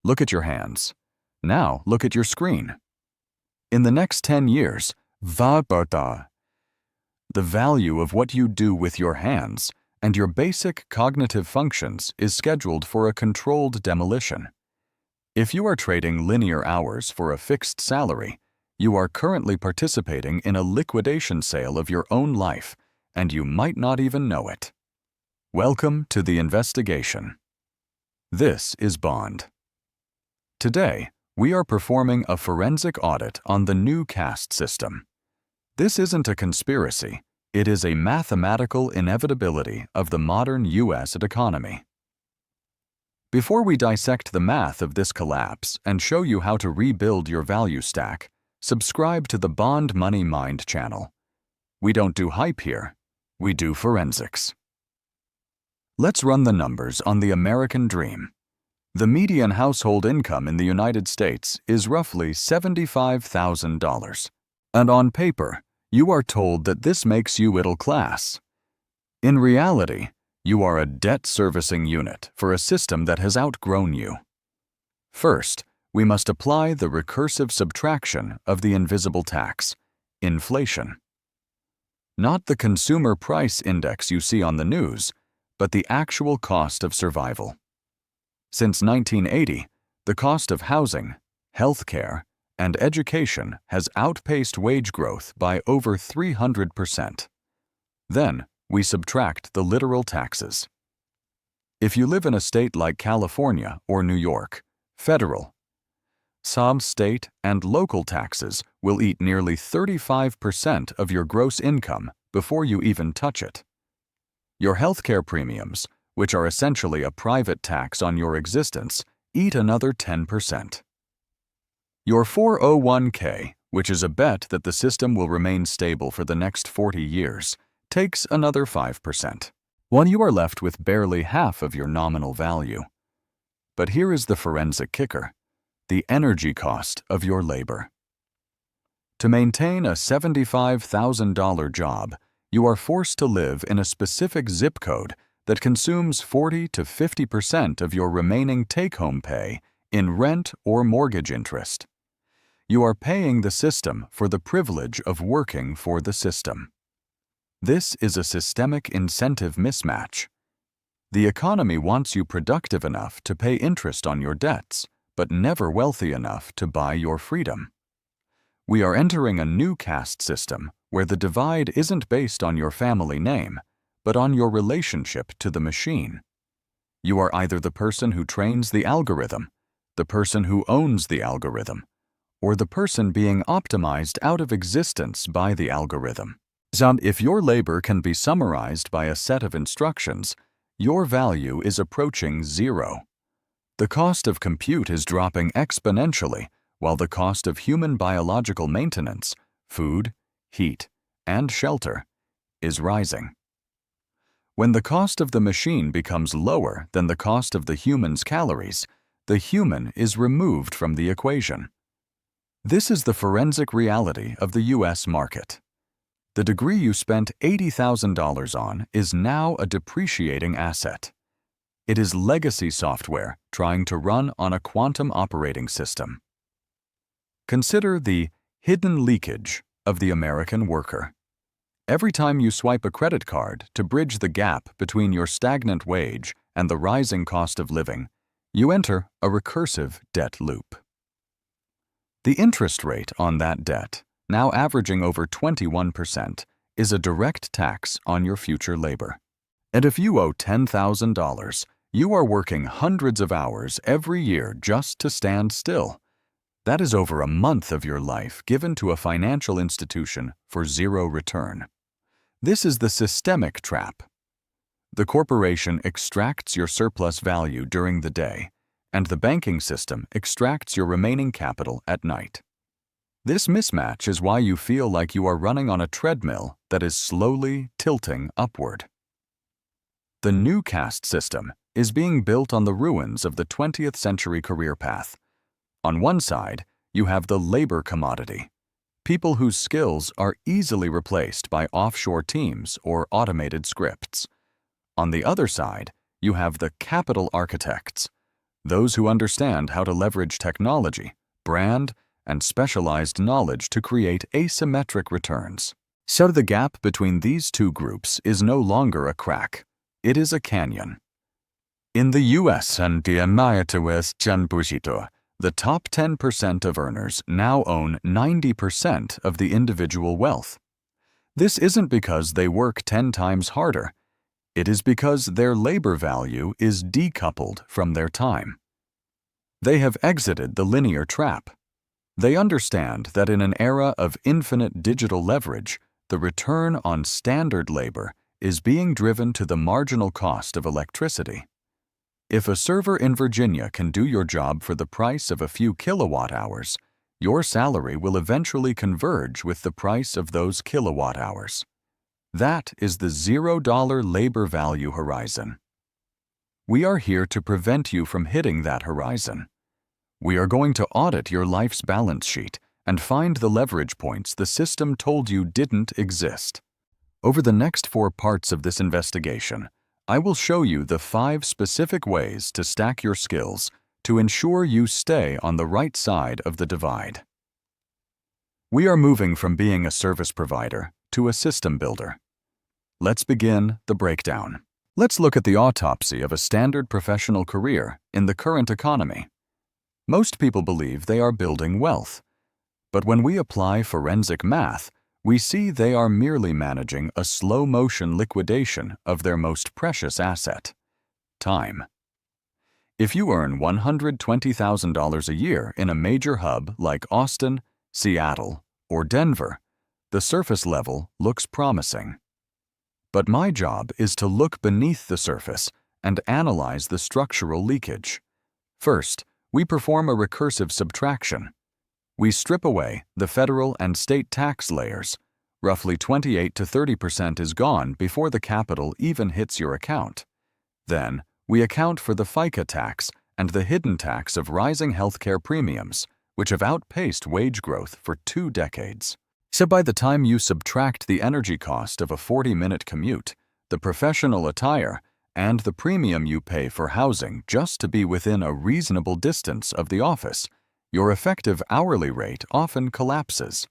Look at your hands. Now look at your screen. In the next 10 years, the value of what you do with your hands and your basic cognitive functions is scheduled for a controlled demolition. If you are trading linear hours for a fixed salary, you are currently participating in a liquidation sale of your own life, and you might not even know it. Welcome to the investigation. This is Bond. Today, we are performing a forensic audit on the new caste system. This isn't a conspiracy, it is a mathematical inevitability of the modern U.S. economy. Before we dissect the math of this collapse and show you how to rebuild your value stack, subscribe to the Bond Money Mind channel. We don't do hype here, we do forensics. Let's run the numbers on the American dream. The median household income in the United States is roughly $75,000. And on paper, you are told that this makes you middle class. In reality, you are a debt-servicing unit for a system that has outgrown you. First, we must apply the recursive subtraction of the invisible tax, inflation. Not the consumer price index you see on the news, but the actual cost of survival. Since 1980, the cost of housing, healthcare, and education has outpaced wage growth by over 300%. Then, we subtract the literal taxes. If you live in a state like California or New York, federal, some state and local taxes will eat nearly 35% of your gross income before you even touch it. Your healthcare premiums, which are essentially a private tax on your existence, eat another 10%. Your 401k, which is a bet that the system will remain stable for the next 40 years, takes another 5%, while you are left with barely half of your nominal value. But here is the forensic kicker: the energy cost of your labor. To maintain a $75,000 job, you are forced to live in a specific zip code that consumes 40 to 50% of your remaining take-home pay in rent or mortgage interest. You are paying the system for the privilege of working for the system. This is a systemic incentive mismatch. The economy wants you productive enough to pay interest on your debts, but never wealthy enough to buy your freedom. We are entering a new caste system where the divide isn't based on your family name, but on your relationship to the machine. You are either the person who trains the algorithm, the person who owns the algorithm, or the person being optimized out of existence by the algorithm. If your labor can be summarized by a set of instructions, your value is approaching zero. The cost of compute is dropping exponentially, while the cost of human biological maintenance, food, heat, and shelter, is rising. When the cost of the machine becomes lower than the cost of the human's calories, the human is removed from the equation. This is the forensic reality of the U.S. market. The degree you spent $80,000 on is now a depreciating asset. It is legacy software trying to run on a quantum operating system. Consider the hidden leakage of the American worker. Every time you swipe a credit card to bridge the gap between your stagnant wage and the rising cost of living, you enter a recursive debt loop. The interest rate on that debt, now averaging over 21%, is a direct tax on your future labor. And if you owe $10,000, you are working hundreds of hours every year just to stand still. That is over a month of your life given to a financial institution for zero return. This is the systemic trap. The corporation extracts your surplus value during the day, and the banking system extracts your remaining capital at night. This mismatch is why you feel like you are running on a treadmill that is slowly tilting upward. The new caste system is being built on the ruins of the 20th century career path. On one side, you have the labor commodity, people whose skills are easily replaced by offshore teams or automated scripts. On the other side, you have the capital architects, those who understand how to leverage technology, brand, and specialized knowledge to create asymmetric returns. So the gap between these two groups is no longer a crack, it is a canyon. In the US and the the top 10% of earners now own 90% of the individual wealth. This isn't because they work 10 times harder. It is because their labor value is decoupled from their time. They have exited the linear trap. They understand that in an era of infinite digital leverage, the return on standard labor is being driven to the marginal cost of electricity. If a server in Virginia can do your job for the price of a few kilowatt hours, your salary will eventually converge with the price of those kilowatt hours. That is the $0 labor value horizon. We are here to prevent you from hitting that horizon. We are going to audit your life's balance sheet and find the leverage points the system told you didn't exist. Over the next 4 parts of this investigation, I will show you the 5 specific ways to stack your skills to ensure you stay on the right side of the divide. We are moving from being a service provider to a system builder. Let's begin the breakdown. Let's look at the autopsy of a standard professional career in the current economy. Most people believe they are building wealth, but when we apply forensic math, we see they are merely managing a slow-motion liquidation of their most precious asset, time. If you earn $120,000 a year in a major hub like Austin, Seattle, or Denver, the surface level looks promising. But my job is to look beneath the surface and analyze the structural leakage. First, we perform a recursive subtraction. We strip away the federal and state tax layers. Roughly 28 to 30% is gone before the capital even hits your account. Then, we account for the FICA tax and the hidden tax of rising healthcare premiums, which have outpaced wage growth for 2 decades. So by the time you subtract the energy cost of a 40-minute commute, the professional attire, and the premium you pay for housing just to be within a reasonable distance of the office, your effective hourly rate often collapses.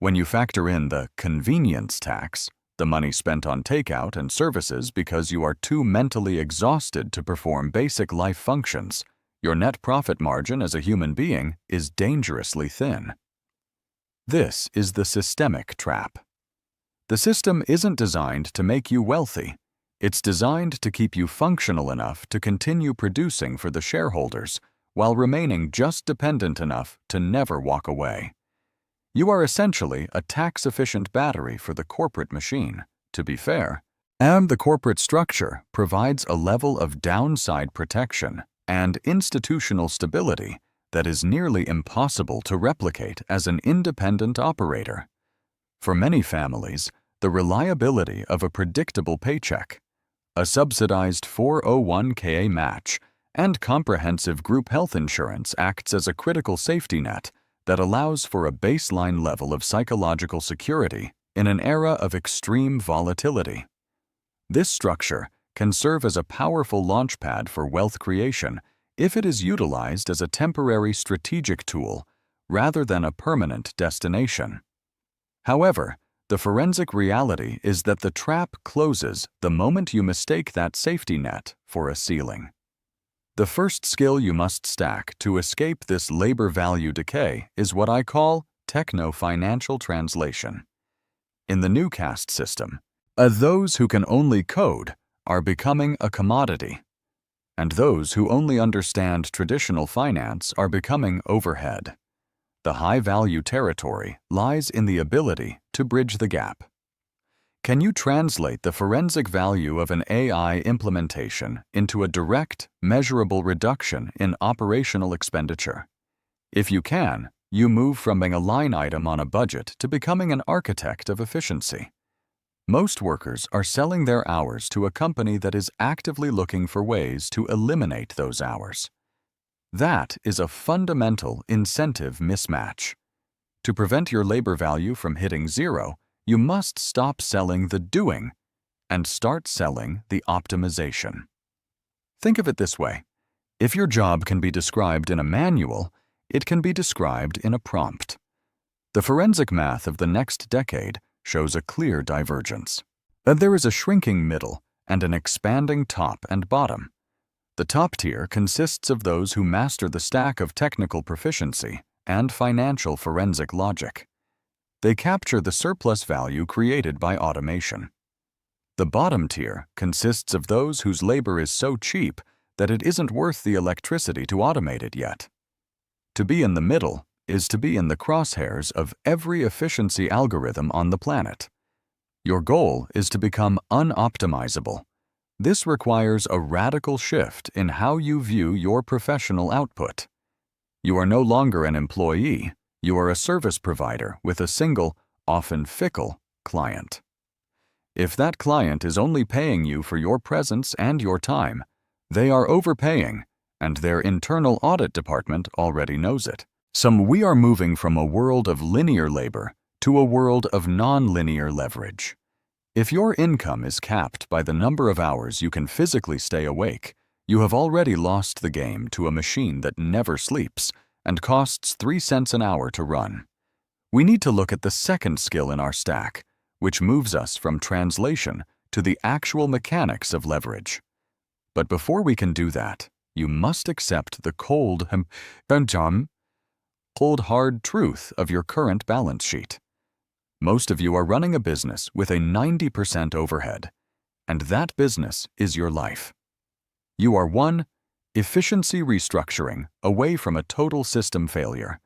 When you factor in the convenience tax, the money spent on takeout and services because you are too mentally exhausted to perform basic life functions, your net profit margin as a human being is dangerously thin. This is the systemic trap. The system isn't designed to make you wealthy. It's designed to keep you functional enough to continue producing for the shareholders while remaining just dependent enough to never walk away. You are essentially a tax-efficient battery for the corporate machine, to be fair. And the corporate structure provides a level of downside protection and institutional stability that is nearly impossible to replicate as an independent operator. For many families, the reliability of a predictable paycheck, a subsidized 401k match, and comprehensive group health insurance acts as a critical safety net that allows for a baseline level of psychological security in an era of extreme volatility. This structure can serve as a powerful launchpad for wealth creation if it is utilized as a temporary strategic tool rather than a permanent destination. However, the forensic reality is that the trap closes the moment you mistake that safety net for a ceiling. The first skill you must stack to escape this labor value decay is what I call Techno-Financial translation. In the new caste system, those who can only code are becoming a commodity, and those who only understand traditional finance are becoming overhead. The high-value territory lies in the ability to bridge the gap. Can you translate the forensic value of an AI implementation into a direct, measurable reduction in operational expenditure? If you can, you move from being a line item on a budget to becoming an architect of efficiency. Most workers are selling their hours to a company that is actively looking for ways to eliminate those hours. That is a fundamental incentive mismatch. To prevent your labor value from hitting zero, you must stop selling the doing and start selling the optimization. Think of it this way. If your job can be described in a manual, it can be described in a prompt. The forensic math of the next decade shows a clear divergence. There is a shrinking middle and an expanding top and bottom. The top tier consists of those who master the stack of technical proficiency and financial forensic logic. They capture the surplus value created by automation. The bottom tier consists of those whose labor is so cheap that it isn't worth the electricity to automate it yet. To be in the middle is to be in the crosshairs of every efficiency algorithm on the planet. Your goal is to become un-optimizable. This requires a radical shift in how you view your professional output. You are no longer an employee, you are a service provider with a single, often fickle, client. If that client is only paying you for your presence and your time, they are overpaying, and their internal audit department already knows it. We are moving from a world of linear labor to a world of non-linear leverage. If your income is capped by the number of hours you can physically stay awake, you have already lost the game to a machine that never sleeps and costs 3 cents an hour to run. We need to look at the second skill in our stack, which moves us from translation to the actual mechanics of leverage. But before we can do that, you must accept the cold, hard truth of your current balance sheet. Most of you are running a business with a 90% overhead, and that business is your life. You are one efficiency restructuring away from a total system failure.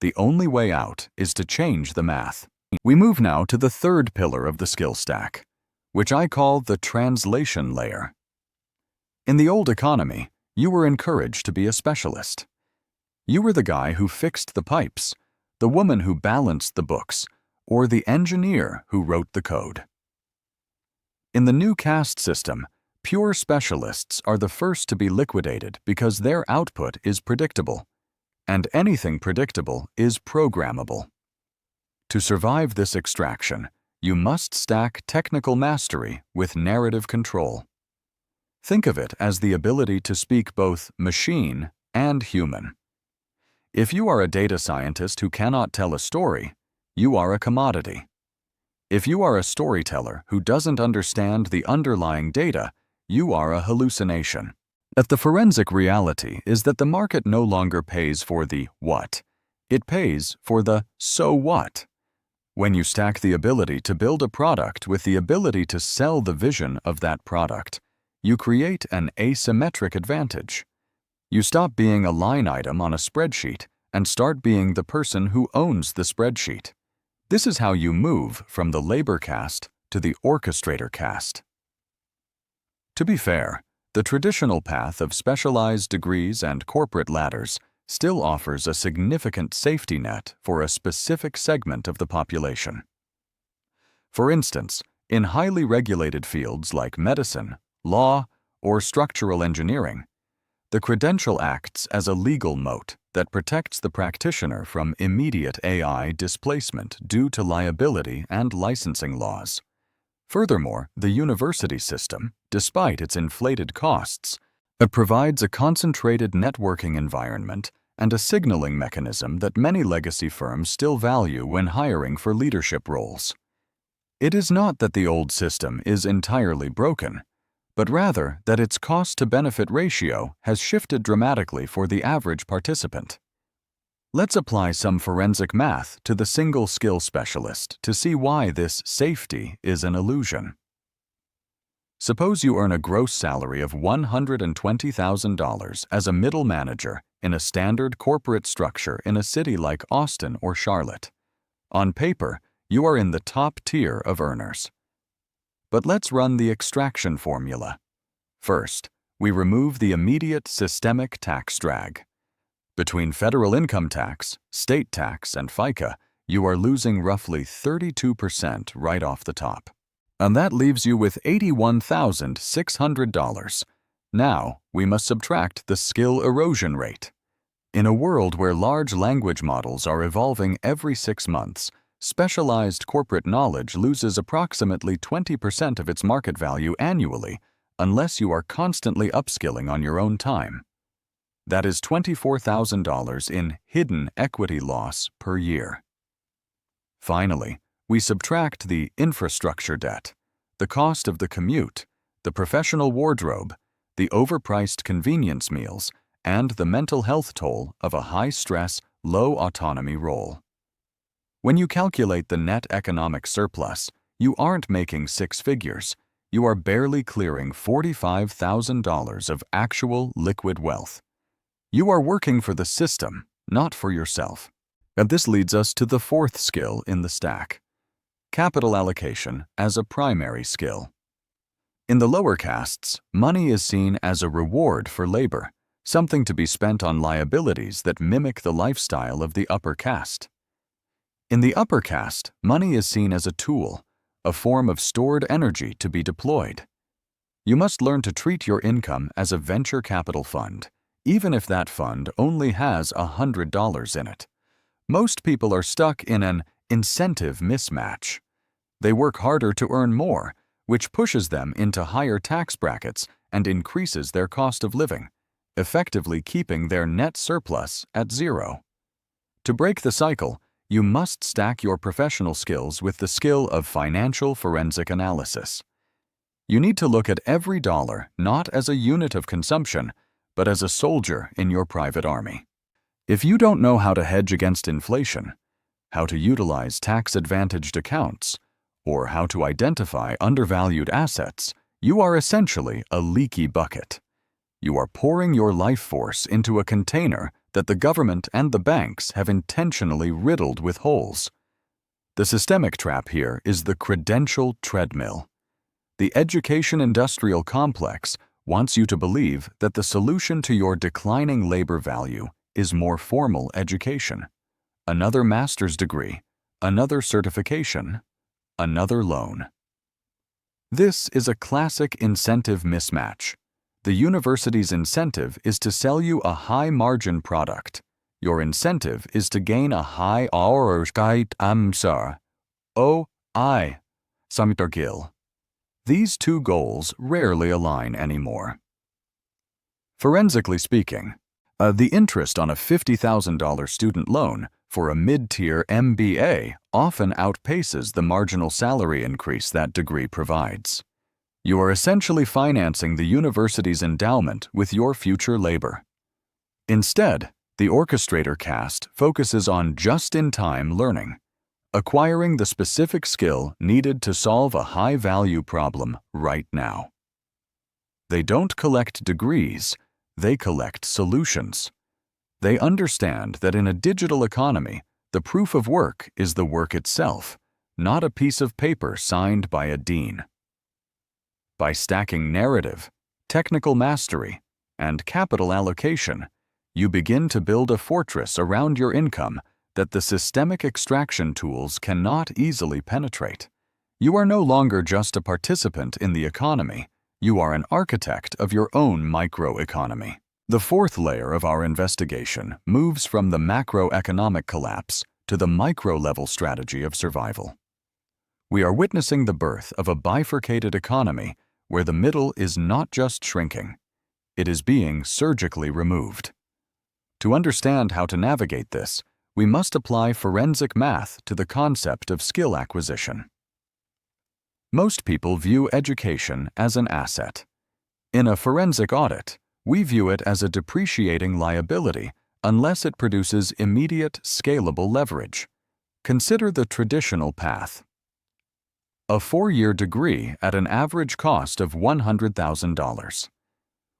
The only way out is to change the math. We move now to the third pillar of the skill stack, which I call the translation layer. In the old economy, you were encouraged to be a specialist. You were the guy who fixed the pipes, the woman who balanced the books, or the engineer who wrote the code. In the new caste system, pure specialists are the first to be liquidated because their output is predictable, and anything predictable is programmable. To survive this extraction, you must stack technical mastery with narrative control. Think of it as the ability to speak both machine and human. If you are a data scientist who cannot tell a story, you are a commodity. If you are a storyteller who doesn't understand the underlying data, you are a hallucination. The forensic reality is that the market no longer pays for the what. It pays for the so what. When you stack the ability to build a product with the ability to sell the vision of that product, you create an asymmetric advantage. You stop being a line item on a spreadsheet and start being the person who owns the spreadsheet. This is how you move from the labor caste to the orchestrator caste. To be fair, the traditional path of specialized degrees and corporate ladders still offers a significant safety net for a specific segment of the population. For instance, in highly regulated fields like medicine, law, or structural engineering, the Credential acts as a legal moat that protects the practitioner from immediate AI displacement due to liability and licensing laws. Furthermore, the university system, despite its inflated costs, provides a concentrated networking environment and a signaling mechanism that many legacy firms still value when hiring for leadership roles. It is not that the old system is entirely broken, but rather that its cost-to-benefit ratio has shifted dramatically for the average participant. Let's apply some forensic math to the single skill specialist to see why this safety is an illusion. Suppose you earn a gross salary of $120,000 as a middle manager in a standard corporate structure in a city like Austin or Charlotte. On paper, you are in the top tier of earners. But let's run the extraction formula. First, we remove the immediate systemic tax drag. Between federal income tax, state tax, and FICA, you are losing roughly 32% right off the top. And that leaves you with $81,600. Now, we must subtract the skill erosion rate. In a world where large language models are evolving every 6 months, specialized corporate knowledge loses approximately 20% of its market value annually unless you are constantly upskilling on your own time. That is $24,000 in hidden equity loss per year. Finally, we subtract the infrastructure debt, the cost of the commute, the professional wardrobe, the overpriced convenience meals, and the mental health toll of a high-stress, low-autonomy role. When you calculate the net economic surplus, you aren't making six figures. You are barely clearing $45,000 of actual liquid wealth. You are working for the system, not for yourself. And this leads us to the fourth skill in the stack: capital allocation as a primary skill. In the lower castes, money is seen as a reward for labor, something to be spent on liabilities that mimic the lifestyle of the upper caste. In the upper caste, money is seen as a tool, a form of stored energy to be deployed. You must learn to treat your income as a venture capital fund, even if that fund only has $100 in it. Most people are stuck in an incentive mismatch. They work harder to earn more, which pushes them into higher tax brackets and increases their cost of living, effectively keeping their net surplus at zero. To break the cycle, you must stack your professional skills with the skill of financial forensic analysis. You need to look at every dollar not as a unit of consumption, but as a soldier in your private army. If you don't know how to hedge against inflation, how to utilize tax-advantaged accounts, or how to identify undervalued assets, you are essentially a leaky bucket. You are pouring your life force into a container that the government and the banks have intentionally riddled with holes. The systemic trap here is the credential treadmill. The education industrial complex wants you to believe that the solution to your declining labor value is more formal education, another master's degree, another certification, another loan. This is a classic incentive mismatch. The university's incentive is to sell you a high-margin product. Your incentive is to gain a high OI. These two goals rarely align anymore. Forensically speaking, the interest on a $50,000 student loan for a mid-tier MBA often outpaces the marginal salary increase that degree provides. You are essentially financing the university's endowment with your future labor. Instead, the orchestrator caste focuses on just-in-time learning, acquiring the specific skill needed to solve a high-value problem right now. They don't collect degrees, they collect solutions. They understand that in a digital economy, the proof of work is the work itself, not a piece of paper signed by a dean. By stacking narrative, technical mastery, and capital allocation, you begin to build a fortress around your income that the systemic extraction tools cannot easily penetrate. You are no longer just a participant in the economy, you are an architect of your own microeconomy. The fourth layer of our investigation moves from the macroeconomic collapse to the micro-level strategy of survival. We are witnessing the birth of a bifurcated economy where the middle is not just shrinking, it is being surgically removed. To understand how to navigate this, we must apply forensic math to the concept of skill acquisition. Most people view education as an asset. In a forensic audit, we view it as a depreciating liability unless it produces immediate, scalable leverage. Consider the traditional path. A 4-year degree at an average cost of $100,000.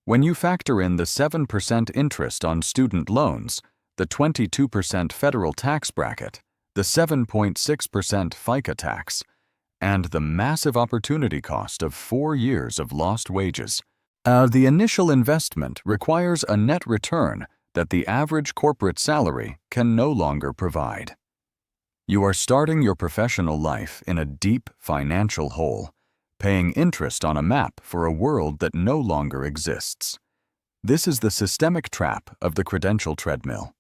When you factor in the 7% interest on student loans, the 22% federal tax bracket, the 7.6% FICA tax, and the massive opportunity cost of 4 years of lost wages, the initial investment requires a net return that the average corporate salary can no longer provide. You are starting your professional life in a deep financial hole, paying interest on a map for a world that no longer exists. This is the systemic trap of the credential treadmill.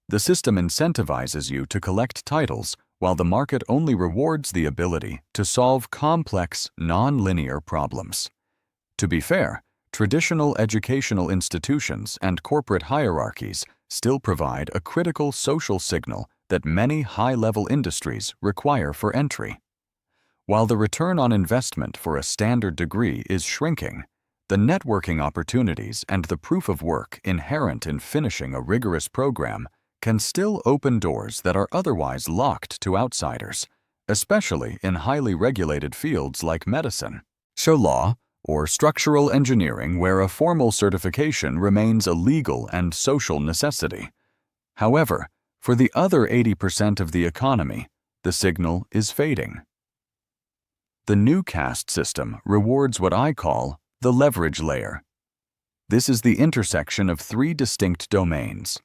The system incentivizes you to collect titles while the market only rewards the ability to solve complex, non-linear problems. To be fair, traditional educational institutions and corporate hierarchies still provide a critical social signal that many high-level industries require for entry. While the return on investment for a standard degree is shrinking, the networking opportunities and the proof of work inherent in finishing a rigorous program can still open doors that are otherwise locked to outsiders, especially in highly regulated fields like medicine, law, or structural engineering, where a formal certification remains a legal and social necessity. However, for the other 80% of the economy, the signal is fading. The new caste system rewards what I call the leverage layer. This is the intersection of three distinct domains: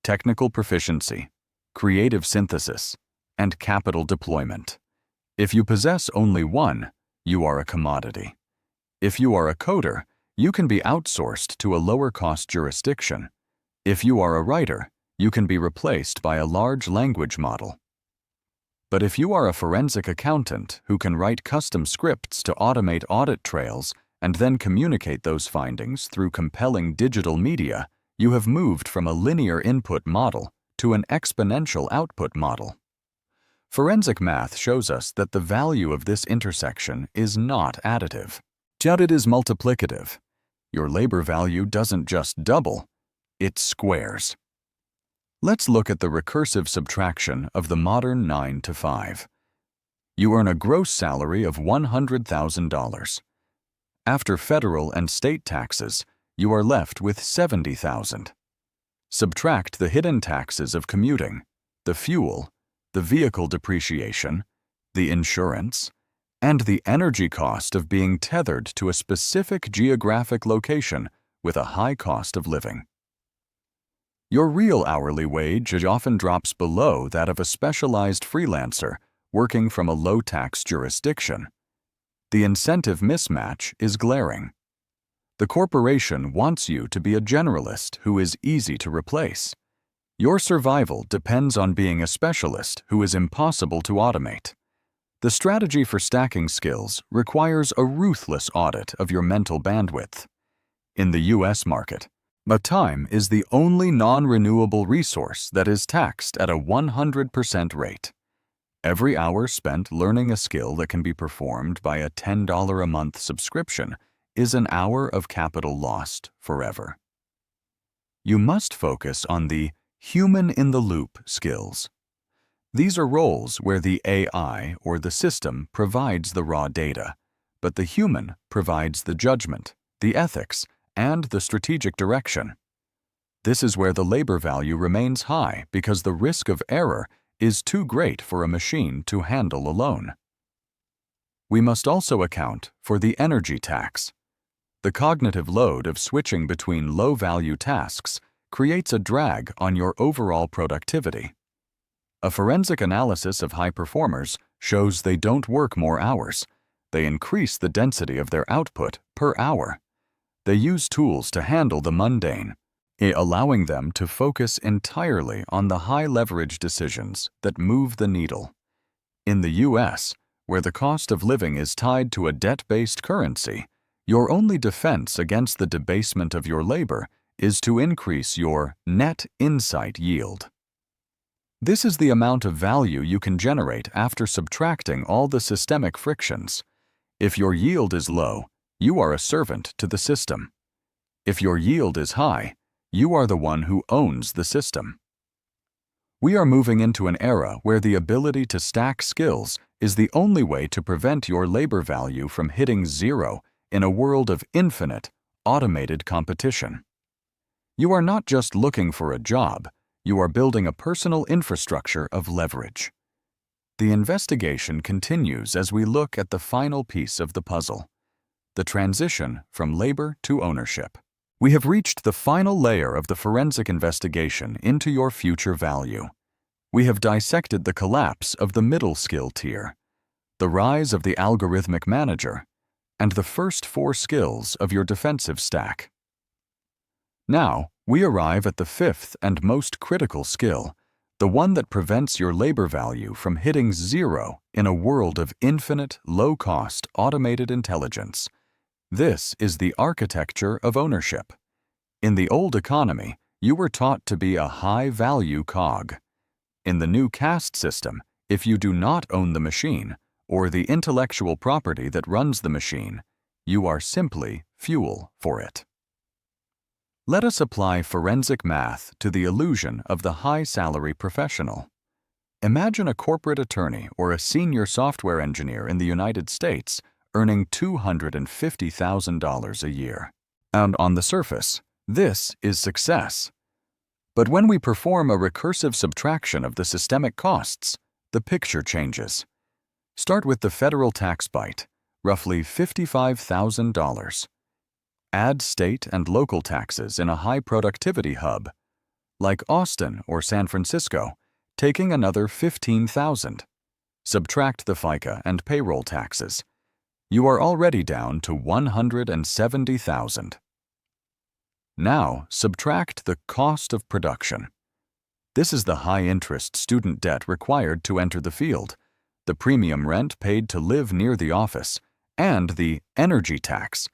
technical proficiency, creative synthesis, and capital deployment. If you possess only one, you are a commodity. If you are a coder, you can be outsourced to a lower-cost jurisdiction. If you are a writer, you can be replaced by a large language model. But if you are a forensic accountant who can write custom scripts to automate audit trails and then communicate those findings through compelling digital media, you have moved from a linear input model to an exponential output model. Forensic math shows us that the value of this intersection is not additive. It is multiplicative. Your labor value doesn't just double, it squares. Let's look at the recursive subtraction of the modern 9 to 5. You earn a gross salary of $100,000. After federal and state taxes, you are left with $70,000. Subtract the hidden taxes of commuting, the fuel, the vehicle depreciation, the insurance, and the energy cost of being tethered to a specific geographic location with a high cost of living. Your real hourly wage often drops below that of a specialized freelancer working from a low-tax jurisdiction. The incentive mismatch is glaring. The corporation wants you to be a generalist who is easy to replace. Your survival depends on being a specialist who is impossible to automate. The strategy for stacking skills requires a ruthless audit of your mental bandwidth. In the U.S. market, time is the only non-renewable resource that is taxed at a 100% rate. Every hour spent learning a skill that can be performed by a $10 a month subscription is an hour of capital lost forever. You must focus on the human-in-the-loop skills. These are roles where the AI or the system provides the raw data, but the human provides the judgment, the ethics, and the strategic direction. This is where the labor value remains high because the risk of error is too great for a machine to handle alone. We must also account for the energy tax. The cognitive load of switching between low-value tasks creates a drag on your overall productivity. A forensic analysis of high performers shows they don't work more hours. They increase the density of their output per hour. They use tools to handle the mundane, allowing them to focus entirely on the high-leverage decisions that move the needle. In the U.S., where the cost of living is tied to a debt-based currency, your only defense against the debasement of your labor is to increase your net insight yield. This is the amount of value you can generate after subtracting all the systemic frictions. If your yield is low, you are a servant to the system. If your yield is high, you are the one who owns the system. We are moving into an era where the ability to stack skills is the only way to prevent your labor value from hitting zero in a world of infinite, automated competition. You are not just looking for a job, you are building a personal infrastructure of leverage. The investigation continues as we look at the final piece of the puzzle, the transition from labor to ownership. We have reached the final layer of the forensic investigation into your future value. We have dissected the collapse of the middle skill tier, the rise of the algorithmic manager, and the first 4 skills of your defensive stack. Now, we arrive at the 5th and most critical skill, the one that prevents your labor value from hitting zero in a world of infinite, low-cost, automated intelligence. This is the architecture of ownership. In the old economy, you were taught to be a high-value cog. In the new caste system, if you do not own the machine, or the intellectual property that runs the machine, you are simply fuel for it. Let us apply forensic math to the illusion of the high-salary professional. Imagine a corporate attorney or a senior software engineer in the United States earning $250,000 a year. And on the surface, this is success. But when we perform a recursive subtraction of the systemic costs, the picture changes. Start with the federal tax bite, roughly $55,000. Add state and local taxes in a high-productivity hub, like Austin or San Francisco, taking another $15,000. Subtract the FICA and payroll taxes. You are already down to $170,000. Now, subtract the cost of production. This is the high-interest student debt required to enter the field, the premium rent paid to live near the office, and the energy tax,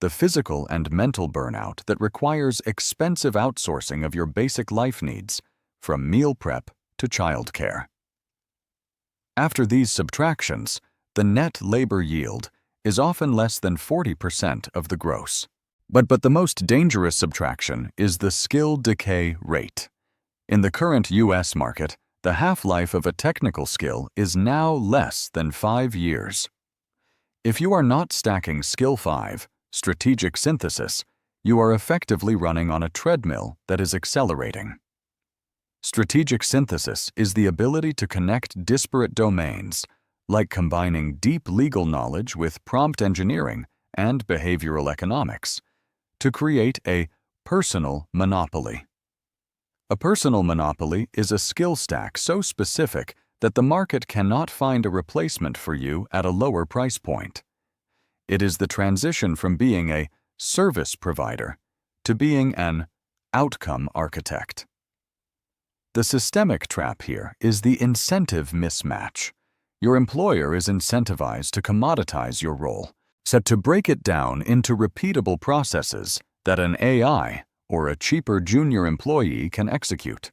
the physical and mental burnout that requires expensive outsourcing of your basic life needs, from meal prep to childcare. After these subtractions, the net labor yield is often less than 40% of the gross. But the most dangerous subtraction is the skill decay rate. In the current U.S. market, the half-life of a technical skill is now less than 5 years. If you are not stacking Skill 5, strategic synthesis, you are effectively running on a treadmill that is accelerating. Strategic synthesis is the ability to connect disparate domains, like combining deep legal knowledge with prompt engineering and behavioral economics, to create a personal monopoly. A personal monopoly is a skill stack so specific that the market cannot find a replacement for you at a lower price point. It is the transition from being a service provider to being an outcome architect. The systemic trap here is the incentive mismatch. Your employer is incentivized to commoditize your role, set to break it down into repeatable processes that an AI or a cheaper junior employee can execute.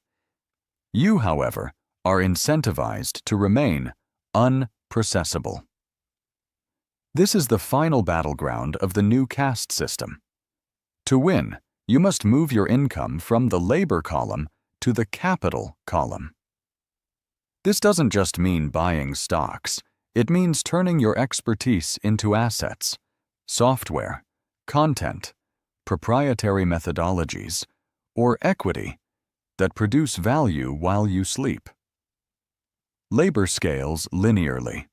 You, however, are incentivized to remain unprocessable. This is the final battleground of the new caste system. To win, you must move your income from the labor column to the capital column. This doesn't just mean buying stocks. It means turning your expertise into assets, software, content, proprietary methodologies, or equity that produce value while you sleep. Labor scales linearly.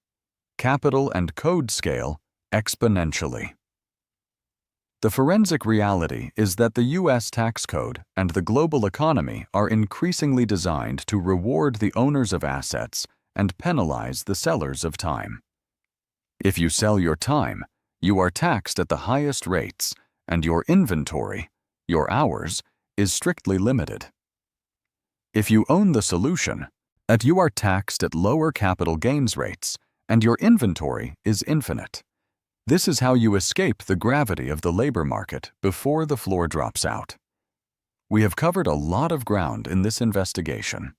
Capital and code scale exponentially. The forensic reality is that the U.S. tax code and the global economy are increasingly designed to reward the owners of assets and penalize the sellers of time. If you sell your time, you are taxed at the highest rates, and your inventory, your hours, is strictly limited. If you own the solution, you are taxed at lower capital gains rates, and your inventory is infinite. This is how you escape the gravity of the labor market before the floor drops out. We have covered a lot of ground in this investigation.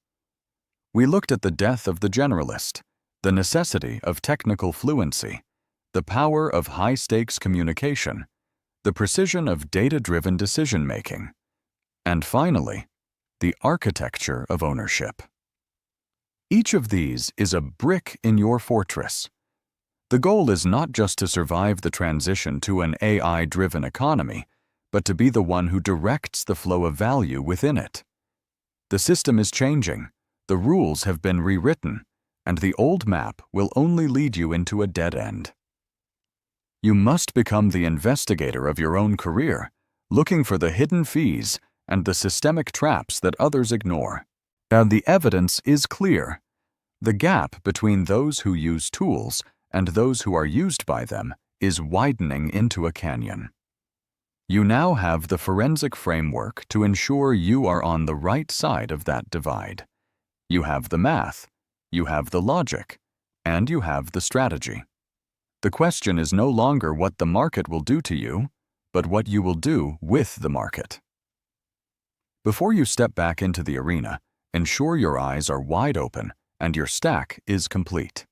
We looked at the death of the generalist, the necessity of technical fluency, the power of high-stakes communication, the precision of data-driven decision-making, and finally, the architecture of ownership. Each of these is a brick in your fortress. The goal is not just to survive the transition to an AI-driven economy, but to be the one who directs the flow of value within it. The system is changing, the rules have been rewritten, and the old map will only lead you into a dead end. You must become the investigator of your own career, looking for the hidden fees and the systemic traps that others ignore. And the evidence is clear. The gap between those who use tools and those who are used by them is widening into a canyon. You now have the forensic framework to ensure you are on the right side of that divide. You have the math, you have the logic, and you have the strategy. The question is no longer what the market will do to you, but what you will do with the market. Before you step back into the arena, ensure your eyes are wide open and your stack is complete.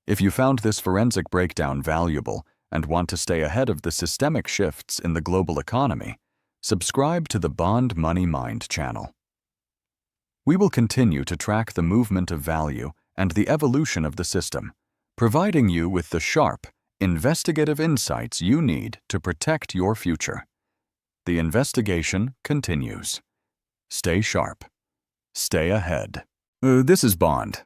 If you found this forensic breakdown valuable and want to stay ahead of the systemic shifts in the global economy, subscribe to the Bond Money Mind channel. We will continue to track the movement of value and the evolution of the system, providing you with the sharp, investigative insights you need to protect your future. The investigation continues. Stay sharp. Stay ahead. This is Bond.